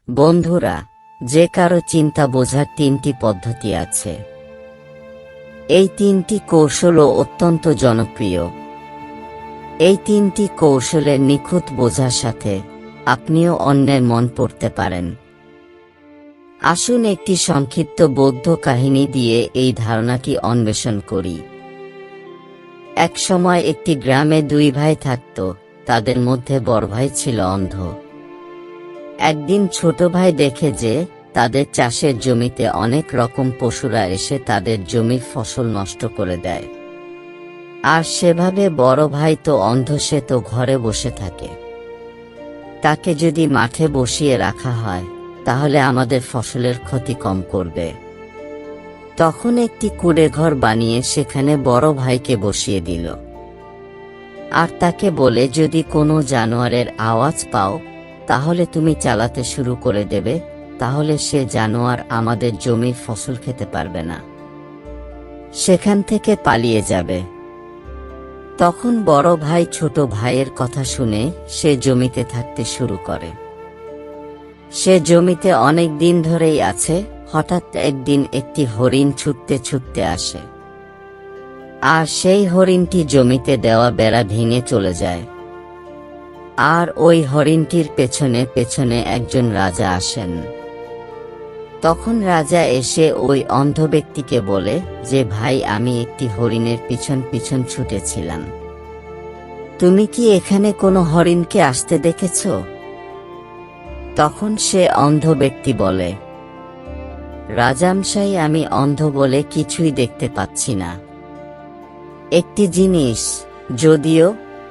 বন্ধুরা, যে কারো চিন্তা বোঝার তিনটি পদ্ধতি আছে। এই তিনটি কৌশলও অত্যন্ত জনপ্রিয়। এই তিনটি কৌশলের নিখুঁত বোঝার সাথে আপনিও অন্যের মন পড়তে পারেন। আসুন একটি সংক্ষিপ্ত বৌদ্ধ কাহিনী দিয়ে এই ধারণাটি অন্বেষণ করি। এক সময় একটি গ্রামে দুই ভাই থাকত। তাদের মধ্যে বড় ভাই ছিল অন্ধ। একদিন ছোট ভাই দেখে যে তাদের চাষের জমিতে অনেক রকম পশুরা এসে তাদের জমির ফসল নষ্ট করে দেয়। আর সেভাবে বড় ভাই তো অন্ধ, সে তো ঘরে বসে থাকে। তাকে যদি মাঠে বসিয়ে রাখা হয় তাহলে আমাদের ফসলের ক্ষতি কম করবে। তখন একটি কুঁড়ে ঘর বানিয়ে সেখানে বড় ভাইকে বসিয়ে দিল। আর তাকে বলে, যদি কোনো জানোয়ারের আওয়াজ পাও তাহলে তুমি চালাতে শুরু করে দেবে, তাহলে সে জানোয়ার আমাদের জমির ফসল খেতে পারবে না, সেখান থেকে পালিয়ে যাবে। তখন বড় ভাই ছোট ভাইয়ের কথা শুনে সে জমিতে থাকতে শুরু করে। সে জমিতে অনেক দিন ধরেই আছে। হঠাৎ একদিন একটি হরিণ ছুটতে ছুটতে আসে, আর সেই হরিণটি জমিতে দেওয়া বেড়া ভেঙে চলে যায়। আর ওই হরিণটির পেছনে পেছনে একজন রাজা আসেন। তখন রাজা এসে ওই অন্ধ ব্যক্তিকে বলে যে, ভাই, আমি একটি হরিণের পিছন পিছন ছুটেছিলাম। তুমি কি এখানে কোনো হরিণকে আসতে দেখেছ? তখন সে অন্ধ ব্যক্তি বলে, রাজামশাই, আমি অন্ধ বলে কিছুই দেখতে পাচ্ছি না। একটি জিনিস, যদিও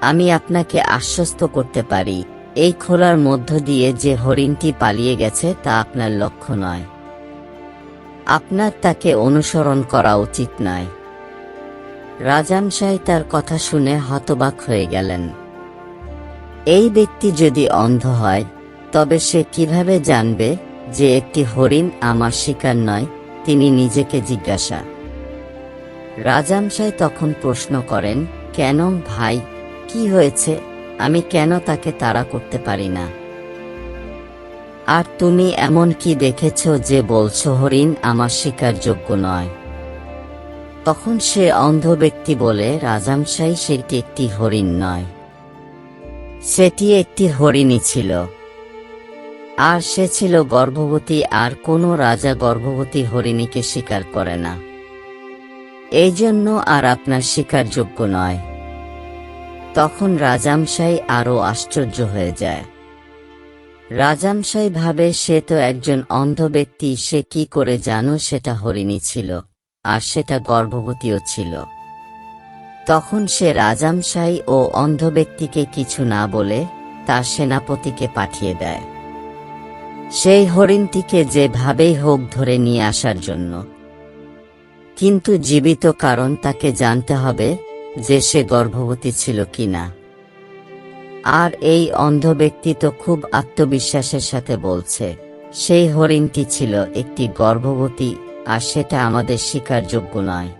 আমি আপনাকে আশ্বস্ত করতে পারি, এই খোলার মধ্য দিয়ে যে হরিণটি পালিয়ে গেছে তা আপনার লক্ষ্য নয়। আপনার তাকে অনুসরণ করা উচিত নয়। রাজামশাই তার কথা শুনে হতবাক হয়ে গেলেন। এই ব্যক্তি যদি অন্ধ হয় তবে সে কিভাবে জানবে যে একটি হরিণ আমার শিকার নয়? তিনি নিজেকে জিজ্ঞাসা। রাজামশাই তখন প্রশ্ন করেন, কেন ভাই, কি হয়েছে? আমি কেন তাকে তাড়া করতে পারি না? আর তুমি এমন কি দেখেছ যে বলছো হরিণ আমার শিকার যোগ্য নয়? তখন সে অন্ধ ব্যক্তি বলে, রাজামশাই, সেটি একটি হরিণ নয়, সেটি একটি হরিণী ছিল। আর সে ছিল গর্ভবতী, আর কোনো রাজা গর্ভবতী হরিণীকে শিকার করে না। এই জন্য আর আপনার শিকার যোগ্য নয়। তখন রাজামশাই আরো আশ্চর্য হয়ে যায়। রাজামশাই ভাবে, সে তো একজন অন্ধ ব্যক্তি, সে কি করে জানো সেটা হরিণী ছিল, আর সেটা গর্ভবতীও ছিল। তখন সে রাজামশাই ও অন্ধ ব্যক্তিকে কিছু না বলে তার সেনাপতিকে পাঠিয়ে দেয় সেই হরিণটিকে যেভাবেই হোক ধরে নিয়ে আসার জন্য। কিন্তু জীবিত, কারণ তাকে জানতে হবে যে সে গর্ভবতী ছিল কিনা। আর এই অন্ধ ব্যক্তি তো খুব আত্মবিশ্বাসের সাথে বলছে, সেই হরিণটি ছিল একটি গর্ভবতী, আর সেটা আমাদের শিকার যোগ্য নয়।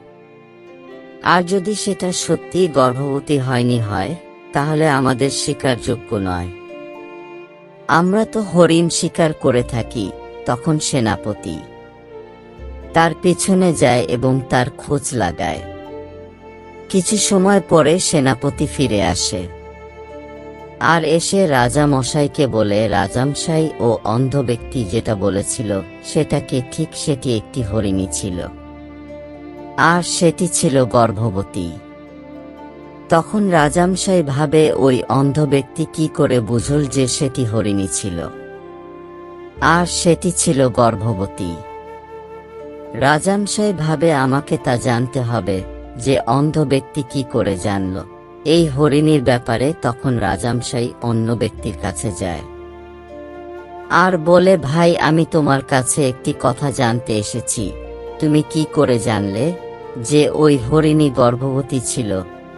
আর যদি সেটা সত্যি গর্ভবতী হয়নি হয় তাহলে আমাদের শিকার যোগ্য নয়। আমরা তো হরিণ শিকার করে থাকি। তখন সেনাপতি তার পেছনে যায় এবং তার খোঁজ লাগায়। কিছু সময় পরে সেনাপতি ফিরে আসে, আর এসে রাজা মশাইকে বলে, রাজামশাই ও অন্ধ ব্যক্তি যেটা বলেছিল সেটাকে ঠিক, সেটি একটি হরিণী ছিল, আর সেটি ছিল গর্ভবতী। তখন রাজামশাই ভাবে, ওই অন্ধ ব্যক্তি কি করে বুঝল যে সেটি হরিণী ছিল, আর সেটি ছিল গর্ভবতী? রাজামশাই ভাবে, আমাকে তা জানতে হবে যে অন্ধ ব্যক্তি কি করে জানল এই হরিণীর ব্যাপারে। তখন রাজামশাই অন্য ব্যক্তির কাছে যায় আর বলে, ভাই, আমি তোমার কাছে একটি কথা জানতে এসেছি। তুমি কি করে জানলে যে ওই হরিণী গর্ভবতী ছিল?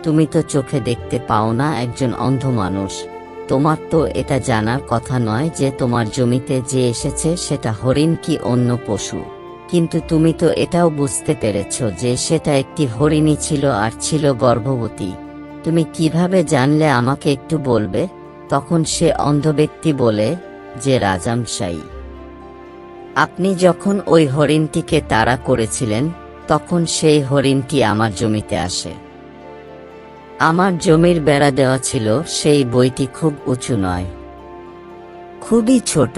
তুমি তো চোখে দেখতে পাও না, একজন অন্ধ মানুষ। তোমার তো এটা জানার কথা নয় যে তোমার জমিতে যে এসেছে সেটা হরিণ কি অন্য পশু। কিন্তু তুমি তো এটাও বুঝতে পেরেছ যে সেটা একটি হরিণী ছিল আর ছিল গর্ভবতী। তুমি কিভাবে জানলে আমাকে একটু বলবে? তখন সে অন্ধ ব্যক্তি বলে যে, রাজামশাই, আপনি যখন ওই হরিণটিকে তাড়া করেছিলেন তখন সেই হরিণটি আমার জমিতে আসে। আমার জমির বেড়া দেওয়া ছিল, সেই বইটি খুব উঁচু নয়, খুবই ছোট।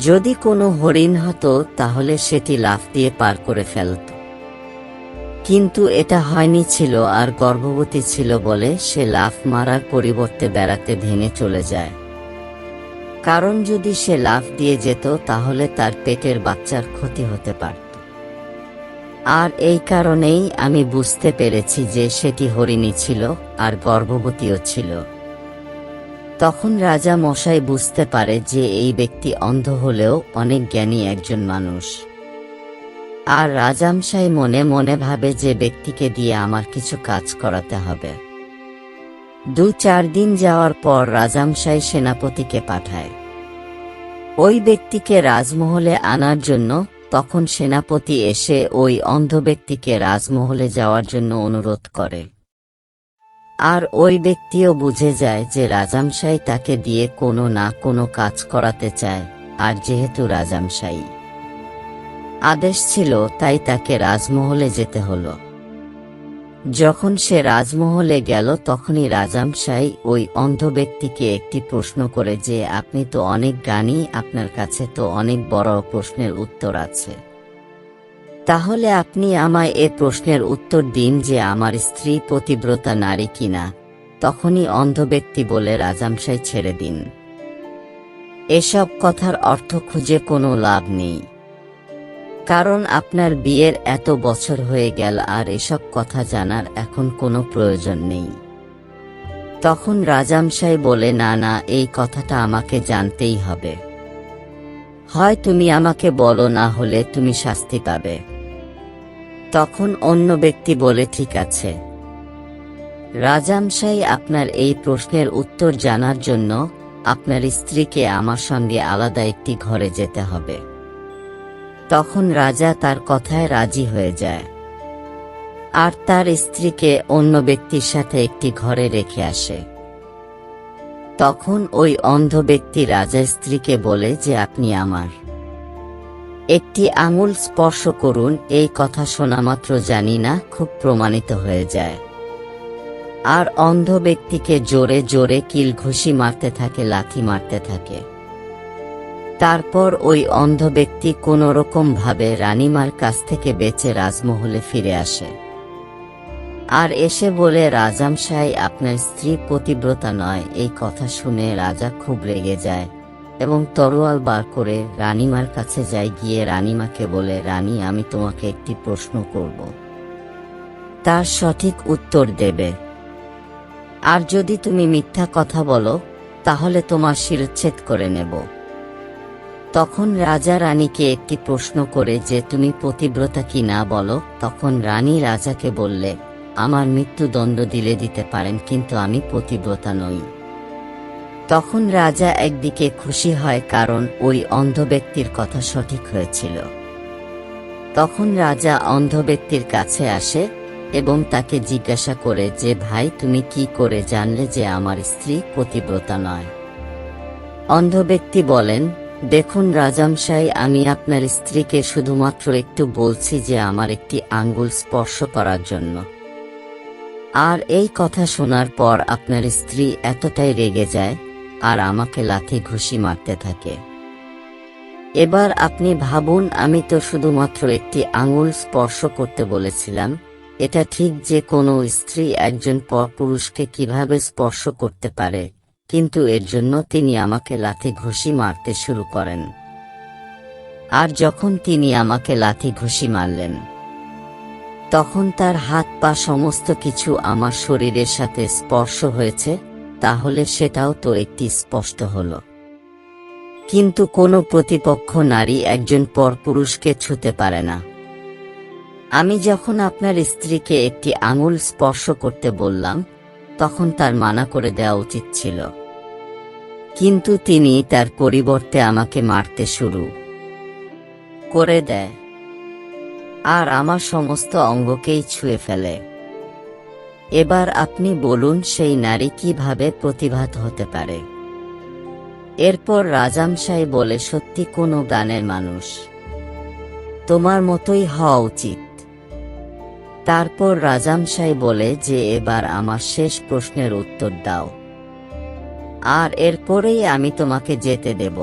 যদি কোনো হরিণ হতো তাহলে সেটি লাফ দিয়ে পার করে ফেলত, কিন্তু এটা হয়নি ছিল আর গর্ভবতী ছিল বলে সে লাফ মারার পরিবর্তে বেড়াতে ভেঙে চলে যায়। কারণ যদি সে লাফ দিয়ে যেত তাহলে তার পেটের বাচ্চার ক্ষতি হতে পারত। আর এই কারণেই আমি বুঝতে পেরেছি যে সেটি হরিণী ছিল আর গর্ভবতীও ছিল। তখন রাজা মশাই বুঝতে পারে যে এই ব্যক্তি অন্ধ হলেও অনেক জ্ঞানী একজন মানুষ। আর রাজামশাই মনে মনে ভাবে যে ব্যক্তিকে দিয়ে আমার কিছু কাজ করাতে হবে। 2-4 দিন যাওয়ার পর রাজামশাই সেনাপতিকে পাঠায় ওই ব্যক্তিকে রাজমহলে আনার জন্য। তখন সেনাপতি এসে ওই অন্ধ ব্যক্তিকে রাজমহলে যাওয়ার জন্য অনুরোধ করে। আর ওই ব্যক্তিও বুঝে যায় যে রাজামশাই তাকে দিয়ে কোনো না কোনো কাজ করাতে চায়, আর যেহেতু রাজামশাই আদেশ ছিল তাই তাকে রাজমহলে যেতে হলো। যখন সে রাজমহলে গেল তখনই রাজামশাই ওই অন্ধ ব্যক্তিকে একটি প্রশ্ন করে যে আপনি তো অনেক জ্ঞানী, আপনার কাছে তো অনেক বড় প্রশ্নের উত্তর আছে, তাহলে আপনি আমায় এ প্রশ্নের উত্তর দিন যে আমার স্ত্রী পতিব্রতা নারী কিনা। তখনই অন্ধ ব্যক্তি বলে রাজামশাই ছেড়ে দিন, এসব কথার অর্থ খুঁজে কোনো লাভ নেই, কারণ আপনার বিয়ের এত বছর হয়ে গেল আর এসব কথা জানার এখন কোনো প্রয়োজন নেই। তখন রাজামশাই বলে না না, এই কথাটা আমাকে জানতেই হবে, হয় তুমি আমাকে বলো না হলে তুমি শাস্তি পাবে। তখন অন্য ব্যক্তি বলে ঠিক আছে রাজামশাই, আপনার এই প্রশ্নের উত্তর জানার জন্য আপনার স্ত্রীকে আমার সঙ্গে আলাদা একটি ঘরে যেতে হবে। তখন রাজা তার কথায় রাজি হয়ে যায় আর তার স্ত্রীকে অন্য ব্যক্তির সাথে একটি ঘরে রেখে আসে। তখন ওই অন্ধ ব্যক্তি রাজা স্ত্রীকে বলে যে আপনি আমার একটি আঙুল স্পর্শ করুন। এই কথা শোনামাত্র জানি না খুব প্রমাণিত হয়ে যায়। আর অন্ধ ব্যক্তিকে জোরে জোরে কিল ঘুষি মারতে থাকে, লাথি মারতে থাকে। তারপর ওই অন্ধ ব্যক্তি কোনোরকম ভাবে রানীমার কাছ থেকে বেঁচে রাজমহলে ফিরে আসে আর এসে বলে রাজামশাই, আপনার স্ত্রী পতিব্রতা নয়। এই কথা শুনে রাজা খুব রেগে যায় এবং তরোয়াল বার করে রানীমার কাছে যায়। গিয়ে রানীমাকে বলে, রানী, আমি তোমাকে একটি প্রশ্ন করব, তার সঠিক উত্তর দেবে, আর যদি তুমি মিথ্যা কথা বলো তাহলে তোমার শিরচ্ছেদ করে নেব। তখন রাজা রানীকে একটি প্রশ্ন করে যে তুমি পতিব্রতা কি না বলো। তখন রানী রাজাকে বললে, আমার মৃত্যুদণ্ড দিলে দিতে পারেন, কিন্তু আমি পতিব্রতা নই। তখন রাজা একদিকে খুশি হয় কারণ ওই অন্ধ ব্যক্তির কথা সঠিক হয়েছিল। তখন রাজা অন্ধ ব্যক্তির কাছে আসে এবং তাকে জিজ্ঞাসা করে যে ভাই, তুমি কি করে জানলে যে আমার স্ত্রী পতিব্রতা নয়? অন্ধ ব্যক্তি বলেন, দেখুন রাজামশাই, আমি আপনার স্ত্রীকে শুধুমাত্র একটু বলছি যে আমার একটি আঙ্গুল স্পর্শ করার জন্য। আর এই কথা শোনার পর আপনার স্ত্রী এতটাই রেগে যায় আর আমাকে লাথি ঘুষি মারতে থাকে। এবার আপনি ভাবুন, আমি তো শুধুমাত্র একটি আঙ্গুল স্পর্শ করতে বলেছিলাম। এটা ঠিক যে কোনো স্ত্রী একজন পরপুরুষকে কিভাবে স্পর্শ করতে পারে, কিন্তু এর জন্য তিনি আমাকে লাথি ঘুষি মারতে শুরু করেন। আর যখন তিনি আমাকে লাথি ঘুষি মারলেন তখন তার হাত পা সমস্ত কিছু আমার শরীরের সাথে স্পর্শ হয়েছে, তাহলে সেটাও তো একটি স্পষ্ট হলো। কিন্তু কোনো প্রতিপক্ষ নারী একজন পরপুরুষকে ছুঁতে পারে না। আমি যখন আপনার স্ত্রীকে একটি আঙুল স্পর্শ করতে বললাম তখন তার মানা করে দেওয়া উচিত ছিল, কিন্তু তিনি তার পরিবর্তে আমাকে মারতে শুরু করে দেয় আর আমার সমস্ত অঙ্গকেই ছুঁয়ে ফেলে। এবার আপনি বলুন, সেই নারী কিভাবে প্রতিভাত হতে পারে? এরপর রাজামশাই বলে, সত্যি কোনো গানের মানুষ, তোমার মতোই হওয়া উচিত। তারপর রাজামশাই বলে যে এবার আমার শেষ প্রশ্নের উত্তর দাও, আর এরপরেই আমি তোমাকে যেতে দেব।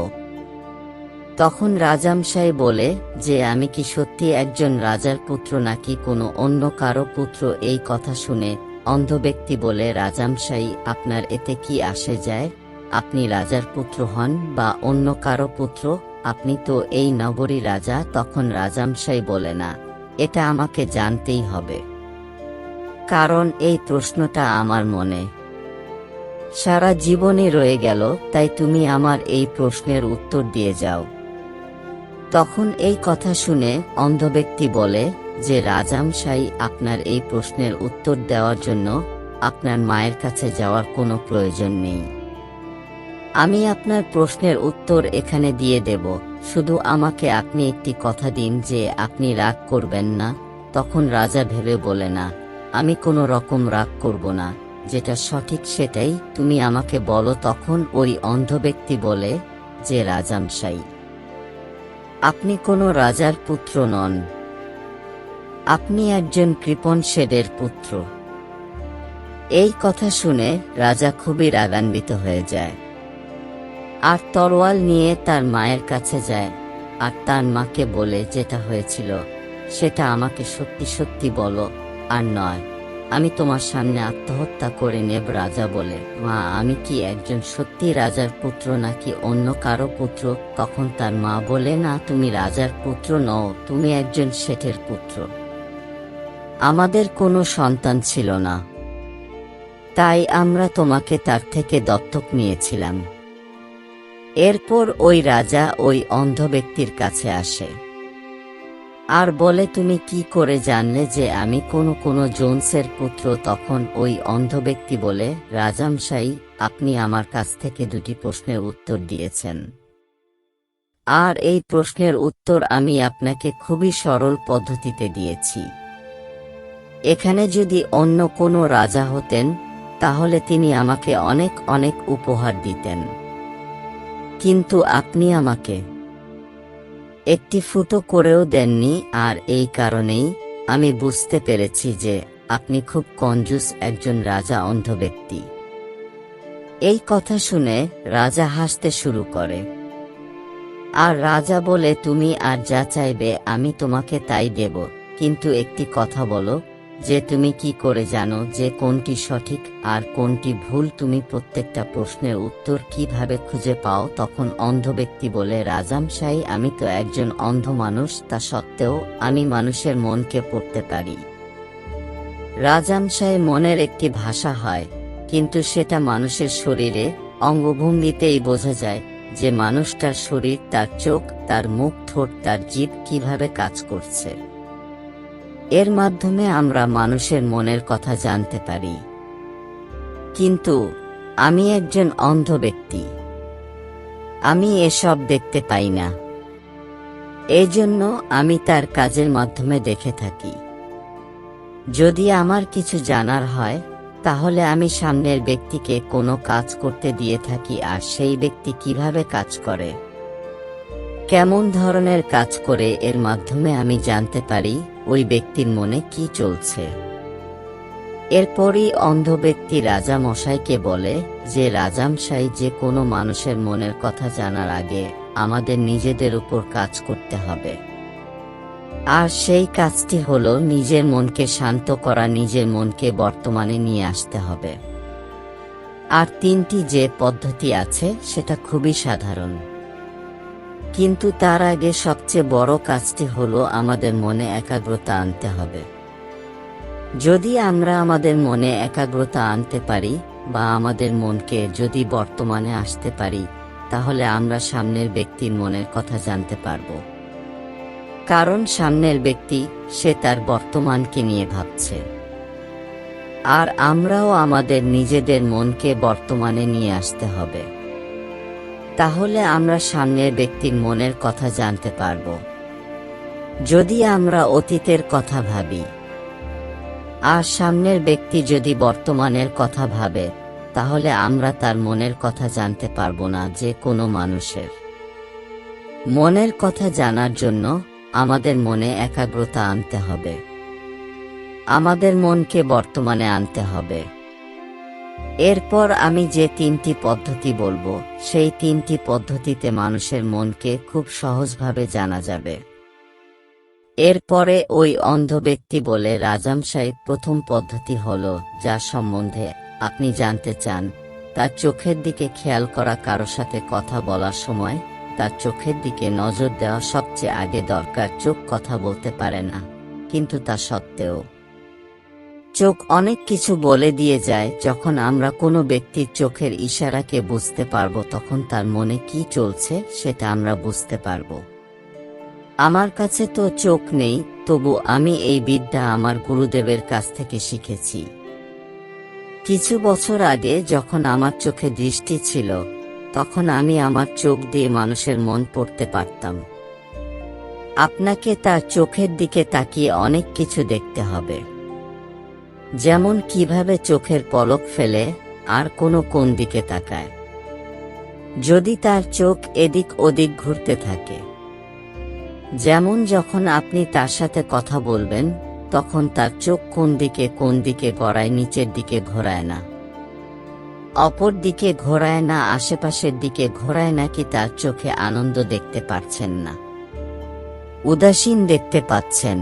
তখন রাজামশাই বলে যে আমি কি সত্যি একজন রাজার পুত্র নাকি কোনো অন্য কারো পুত্র। এই কথা শুনে অন্ধ ব্যক্তি বলে, রাজামশাই আপনার এতে কি আসে যায়? আপনি রাজার পুত্র হন বা অন্য কারো পুত্র, আপনি তো এই নগরী রাজা। তখন রাজামশাই বলে, না, এটা আমাকে জানতেই হবে, কারণ এই প্রশ্নটা আমার মনে সারা জীবনে রয়ে গেল, তাই তুমি আমার এই প্রশ্নের উত্তর দিয়ে যাও। তখন এই কথা শুনে অন্ধ ব্যক্তি বলে যে রাজামশাই আপনার এই প্রশ্নের উত্তর দেওয়ার জন্য আপনার মায়ের কাছে যাওয়ার কোনো প্রয়োজন নেই। আমি আপনার প্রশ্নের উত্তর এখানে দিয়ে দেব, শুধু আমাকে আপনি একটি কথা দিন যে আপনি রাগ করবেন না। তখন রাজা ভেবে বলে, না, আমি কোনো রকম রাগ করব না, যেটা সঠিক সেটাই তুমি আমাকে বলো। তখন ওই অন্ধ ব্যক্তি বলে যে রাজামশাই, আপনি কোনো রাজার পুত্র নন, আপনি একজন কৃপণ শেঠের পুত্র। এই কথা শুনে রাজা খুবই রাগান্বিত হয়ে যায়, আর তরোয়াল নিয়ে তার মায়ের কাছে যায়, আর তার মাকে বলে, যেটা হয়েছিল সেটা আমাকে সত্যি সত্যি বলো, আর নয় আমি তোমার সামনে আত্মহত্যা করে নেব। রাজা বলে, মা, আমি কি একজন সত্যি রাজার পুত্র নাকি অন্য কারো পুত্র? তখন তার মা বলে, না, তুমি রাজার পুত্র নও, তুমি একজন শেঠের পুত্র। আমাদের কোনো সন্তান ছিল না, তাই আমরা তোমাকে তার থেকে দত্তক নিয়েছিলাম। এরপর ওই রাজা ওই অন্ধ ব্যক্তির কাছে আসে আর বলে, তুমি কি করে জানলে যে আমি কোনো জোনসের পুত্র? তখন ওই অন্ধ ব্যক্তি বলে, রাজামশাই, আপনি আমার কাছ থেকে দুটি প্রশ্নের উত্তর দিয়েছেন, আর এই প্রশ্নের উত্তর আমি আপনাকে খুবই সরল পদ্ধতিতে দিয়েছি। এখানে যদি অন্য কোনো রাজা হতেন তাহলে তিনি আমাকে অনেক অনেক উপহার দিতেন, কিন্তু আপনি আমাকে একটি ফুটো করেও দেননি, আর এই কারণেই আমি বুঝতে পেরেছি যে আপনি খুব কঞ্জুস একজন রাজা। অন্ধ ব্যক্তি এই কথা শুনে রাজা হাসতে শুরু করে, আর রাজা বলে, তুমি আর যা চাইবে আমি তোমাকে তাই দেব, কিন্তু একটি কথা বলো যে তুমি কি করে জানো যে কোনটি সঠিক আর কোনটি ভুল? তুমি প্রত্যেকটা প্রশ্নের উত্তর কিভাবে খুঁজে পাও? তখন অন্ধ ব্যক্তি বলে, রাজামশাই, আমি তো একজন অন্ধ মানুষ, তা সত্ত্বেও আমি মানুষের মনকে পড়তে পারি। রাজামশাই, মনের একটি ভাষা হয়, কিন্তু সেটা মানুষের শরীরে অঙ্গভঙ্গিতেই বোঝা যায় যে মানুষটার শরীর, তার চোখ, তার মুখ, ঠোঁট, তার জিভ কিভাবে কাজ করছে। এর মাধ্যমে আমরা মানুষের মনের কথা জানতে পারি। কিন্তু আমি একজন অন্ধ ব্যক্তি, আমি এসব দেখতে পাই না, এজন্য আমি তার কাজের মাধ্যমে দেখে থাকি। যদি আমার কিছু জানার হয় তাহলে আমি সামনের ব্যক্তিকে কোনো কাজ করতে দিয়ে থাকি, আর সেই ব্যক্তি কিভাবে কাজ করে, কেমন ধরনের কাজ করে, এর মাধ্যমে আমি জানতে পারি ওই ব্যক্তির মনে কি চলছে। এরপরই অন্ধ ব্যক্তি রাজা মশাইকে বলে যে রাজামশাই, যে কোনো মানুষের মনের কথা জানার আগে আমাদের নিজেদের উপর কাজ করতে হবে, আর সেই কাজটি হলো নিজের মনকে শান্ত করা, নিজের মনকে বর্তমানে নিয়ে আসতে হবে। আর তিনটি যে পদ্ধতি আছে সেটা খুবই সাধারণ, কিন্তু তার আগে সবচেয়ে বড় কাজটি হলো আমাদের মনে একাগ্রতা আনতে হবে। যদি আমরা আমাদের মনে একাগ্রতা আনতে পারি বা আমাদের মনকে যদি বর্তমানে আসতে পারি, তাহলে আমরা সামনের ব্যক্তির মনের কথা জানতে পারব, কারণ সামনের ব্যক্তি সে তার বর্তমানকে নিয়ে ভাবছে, আর আমরাও আমাদের নিজেদের মনকে বর্তমানে নিয়ে আসতে হবে, তাহলে আমরা সামনের ব্যক্তির মনের কথা জানতে পারব। যদি আমরা অতীতের কথা ভাবি আর সামনের ব্যক্তি যদি বর্তমানের কথা ভাবে, তাহলে আমরা তার মনের কথা জানতে পারবো না। যে কোনো মানুষের মনের কথা জানার জন্য আমাদের মনে একাগ্রতা আনতে হবে, আমাদের মনকে বর্তমানে আনতে হবে। এরপর আমি যে 3টি পদ্ধতি বলবো, সেই 3টি পদ্ধতিতে মানুষের মনকে খুব সহজভাবে জানা যাবে। এরপরে ওই অন্ধ ব্যক্তি বলে, রাজাম সাহেব, প্রথম পদ্ধতি হলো, যার সম্বন্ধে আপনি জানতে চান, তার চোখের দিকে খেয়াল করা। কারো সাথে কথা বলার সময় তার চোখের দিকে নজর দেওয়া সবচেয়ে আগে দরকার। চোখ কথা বলতে পারে না, কিন্তু তা সত্ত্বেও চোখ অনেক কিছু বলে দিয়ে যায়। যখন আমরা কোনো ব্যক্তির চোখের ইশারাকে বুঝতে পারবো, তখন তার মনে কি চলছে সেটা আমরা বুঝতে পারবো। আমার কাছে তো চোখ নেই, তবু আমি এই বিদ্যা আমার গুরুদেবের কাছ থেকে শিখেছি। কিছু বছর আগে যখন আমার চোখে দৃষ্টি ছিল, তখন আমি আমার চোখ দিয়ে মানুষের মন পড়তে পারতাম। আপনাকে তার চোখের দিকে তাকিয়ে অনেক কিছু দেখতে হবে, যেমন কিভাবে চোখের পলক ফেলে আর কোন দিকে তাকায়। যদি তার চোখ এদিক ওদিক ঘুরতে থাকে, যেমন যখন আপনি তার সাথে কথা বলবেন, তখন তার চোখ কোন দিকে গড়ায়, নিচের দিকে ঘোরায় না, অপর দিকে ঘোরায় না, আশেপাশের দিকে ঘোরায়, নাকি তার চোখে আনন্দ দেখতে পাচ্ছেন না, উদাসীন দেখতে পাচ্ছেন।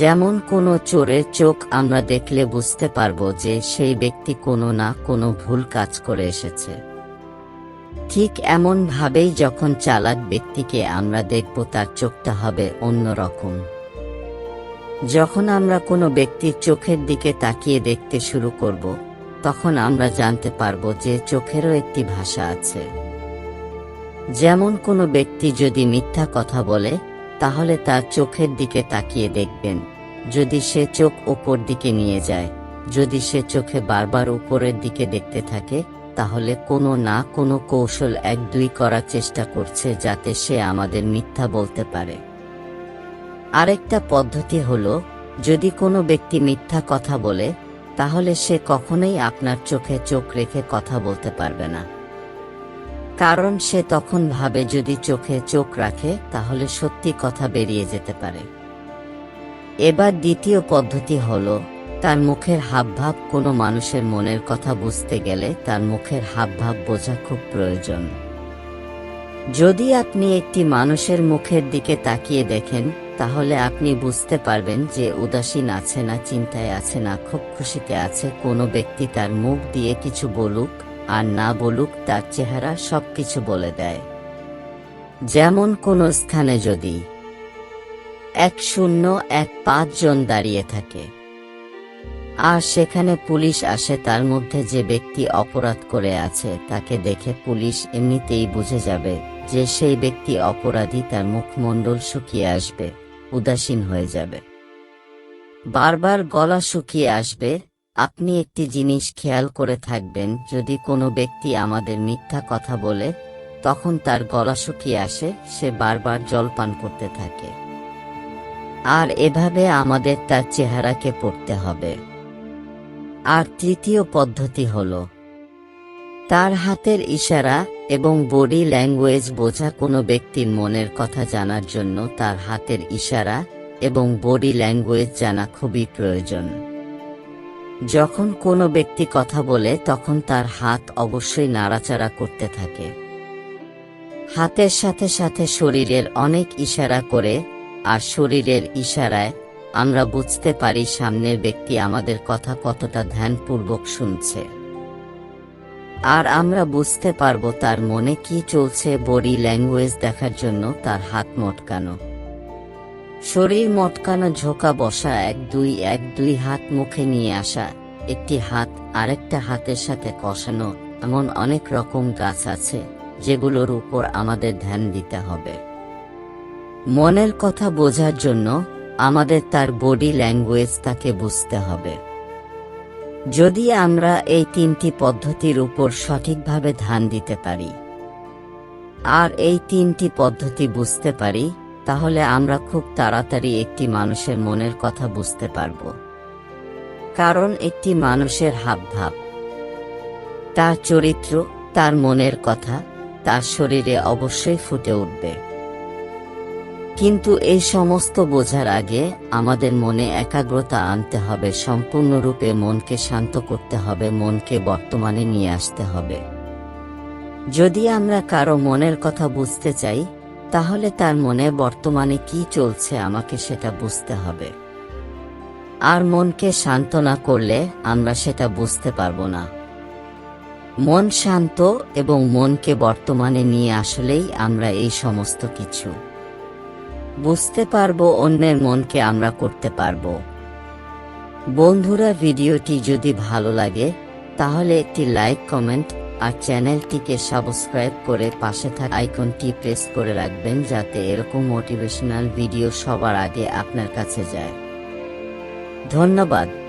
যেমন কোনো চোরের চোখ আমরা দেখলে বুঝতে পারবো যে সেই ব্যক্তি কোনো না কোনো ভুল কাজ করে এসেছে। ঠিক এমন ভাবেই যখন চালাক ব্যক্তিকে আমরা দেখব, তার চোখটা হবে অন্যরকম। যখন আমরা কোনো ব্যক্তির চোখের দিকে তাকিয়ে দেখতে শুরু করব, তখন আমরা জানতে পারবো যে চোখেরও একটি ভাষা আছে। যেমন কোনো ব্যক্তি যদি মিথ্যা কথা বলে, তাহলে তার চোখের দিকে তাকিয়ে দেখবেন। যদি সে চোখ উপর দিকে নিয়ে যায়, যদি সে চোখে বারবার উপরের দিকে দেখতে থাকে, তাহলে কোনো না কোনো কৌশল 1-2 করার চেষ্টা করছে, যাতে সে আমাদের মিথ্যা বলতে পারে। আরেকটা পদ্ধতি হলো, যদি কোনো ব্যক্তি মিথ্যা কথা বলে, তাহলে সে কখনোই আপনার চোখে চোখ রেখে কথা বলতে পারবে না। কারণ সে তখন ভাবে যদি চোখে চোখ রাখে তাহলে সত্যি কথা বেরিয়ে যেতে পারে। এবার দ্বিতীয় পদ্ধতি হলো, তার মুখের হাবভাব। কোনো মানুষের মনের কথা বুঝতে গেলে তার মুখের হাবভাব বোঝা খুব প্রয়োজন। যদি আপনি একটি মানুষের মুখের দিকে তাকিয়ে দেখেন, তাহলে আপনি বুঝতে পারবেন যে উদাসীন আছে না, চিন্তায় আছে না, খুব খুশিতে আছে। কোনো ব্যক্তি তার মুখ দিয়ে কিছু বলুক আর না বলুক, তার চেহারা সবকিছু বলে দেয়। যেমন কোনো স্থানে যদি 1-0-1-5 জন দাঁড়িয়ে থাকে, আর সেখানে পুলিশ আসে, তার মধ্যে যে ব্যক্তি অপরাধ করে আছে তাকে দেখে পুলিশ এমনিতেই বুঝে যাবে যে সেই ব্যক্তি অপরাধী। তার মুখমণ্ডল শুকিয়ে আসবে, উদাসীন হয়ে যাবে, বারবার গলা শুকিয়ে আসবে। আপনি একটি জিনিস খেয়াল করে থাকবেন, যদি কোনো ব্যক্তি আমাদের মিথ্যা কথা বলে, তখন তার গলা শুকিয়ে আসে, সে বারবার জল পান করতে থাকে। আর এভাবে আমাদের তার চেহারাকে পড়তে হবে। আর তৃতীয় পদ্ধতি হলো, তার হাতের ইশারা এবং বডি ল্যাঙ্গুয়েজ বোঝা। কোনো ব্যক্তির মনের কথা জানার জন্য তার হাতের ইশারা এবং বডি ল্যাঙ্গুয়েজ জানা খুবই প্রয়োজন। যখন কোনো ব্যক্তি কথা বলে, তখন তার হাত অবশ্যই নাড়াচাড়া করতে থাকে। হাতের সাথে সাথে শরীরের অনেক ইশারা করে, আর শরীরের ইশারায় আমরা বুঝতে পারি সামনের ব্যক্তি আমাদের কথা কতটা ধ্যানপূর্বক শুনছে। আর আমরা বুঝতে পারবো তার মনে কি চলছে। বডি ল্যাঙ্গুয়েজ দেখার জন্য তার হাত মটকানো, শরীর মটকানো, ঝোঁকা বসা, 1-2 হাত মুখে নিয়ে আসা, একটি হাত আরেকটা হাতের সাথে কষানো, এমন অনেক রকম গাছ আছে যেগুলোর উপর আমাদের ধ্যান দিতে হবে। মনের কথা বোঝার জন্য আমাদের তার বডি ল্যাঙ্গুয়েজ তাকে বুঝতে হবে। যদি আমরা এই 3টি পদ্ধতির উপর সঠিকভাবে ধ্যান দিতে পারি আর এই 3টি পদ্ধতি বুঝতে পারি, তাহলে আমরা খুব তাড়াতাড়ি একটি মানুষের মনের কথা বুঝতে পারব। কারণ একটি মানুষের হাবভাব, তার চরিত্র, তার মনের কথা, তার শরীরে অবশ্যই ফুটে উঠবে। কিন্তু এই সমস্ত বোঝার আগে আমাদের মনে একাগ্রতা আনতে হবে, সম্পূর্ণরূপে মনকে শান্ত করতে হবে, মনকে বর্তমানে নিয়ে আসতে হবে। যদি আমরা কারো মনের কথা বুঝতে চাই, তাহলে তার মনে বর্তমানে কি চলছে আমাকে সেটা বুঝতে হবে। আর মনকে শান্ত না করলে আমরা সেটা বুঝতে পারবো না। মন শান্ত এবং মনকে বর্তমানে নিয়ে আসলেই আমরা এই সমস্ত কিছু বুঝতে পারবো, অন্যের মনকে আমরা করতে পারবো। বন্ধুরা, ভিডিওটি যদি ভালো লাগে তাহলে একটি লাইক, কমেন্ট আর চ্যানেলটিকে সাবস্ক্রাইব করে পাশে থাকা আইকনটি প্রেস করে রাখবেন, যাতে এরকম মোটিভেশনাল ভিডিও সবার আগে আপনার কাছে যায়। ধন্যবাদ।